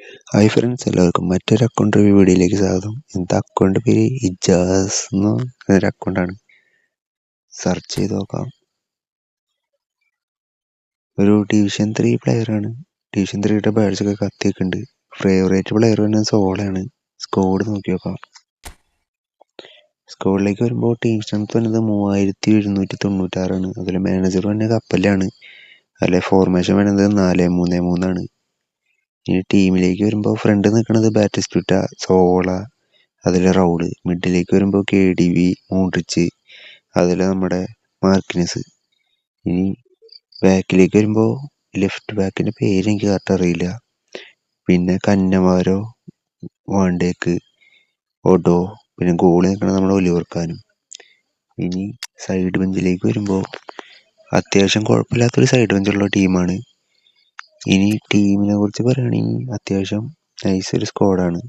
Hi friends, എല്ലാവർക്കും മറ്റൊരു account review വീഡിയോയിലേക്ക് സ്വാഗതം. എന്താ അക്കൗണ്ട് പേര് ഇജാസ് എന്നൊരു അക്കൗണ്ടാണ്. സെർച്ച് ചെയ്ത് നോക്കാം. ഒരു ഡിവിഷൻ 3 പ്ലെയറാണ്. ഡിവിഷൻ 3യുടെ ബാഡ്സൊക്കെ കത്തിയൊക്കെ ഉണ്ട്. ഫേവറേറ്റ് പ്ലെയർ തന്നെ സോളാണ്. സ്കോഡ് നോക്കി നോക്കാം. സ്കോഡിലേക്ക് വരുമ്പോൾ ടീം സ്ട്രെങ്ത് വരുന്നത് 3796ആണ്. അതിൽ മാനേജർ തന്നെ കപ്പലാണ്. അതിലെ ഫോർമേഷൻ വരുന്നത് 4-3-3 ഇനി ടീമിലേക്ക് വരുമ്പോൾ ഫ്രണ്ട് നിൽക്കുന്നത് ബാറ്റിസ്റ്റുറ്റ, സോള, അതിൽ റൗഡ്. മിഡിലേക്ക് വരുമ്പോൾ KDB, മോഡ്രിച്ച്, അതിൽ നമ്മുടെ മാർക്കിനസ്. ഇനി ബാക്കിലേക്ക് വരുമ്പോൾ ലെഫ്റ്റ് ബാക്കിൻ്റെ പേര് എനിക്ക് കറക്റ്റ് അറിയില്ല. പിന്നെ കന്നവാരോ, വാണ്ടേക്ക്, ഒഡോ, പിന്നെ ഗോളി നിൽക്കുന്നത് നമ്മുടെ ഒലിവർ കാനും. ഇനി സൈഡ് ബെഞ്ചിലേക്ക് വരുമ്പോൾ അത്യാവശ്യം കുഴപ്പമില്ലാത്തൊരു സൈഡ് ബെഞ്ചുള്ള ടീമാണ്. ഇനി ടീമിനെ കുറിച്ച് പറയുകയാണെങ്കിൽ അത്യാവശ്യം നൈസ് ഒരു സ്ക്വാഡാണ്.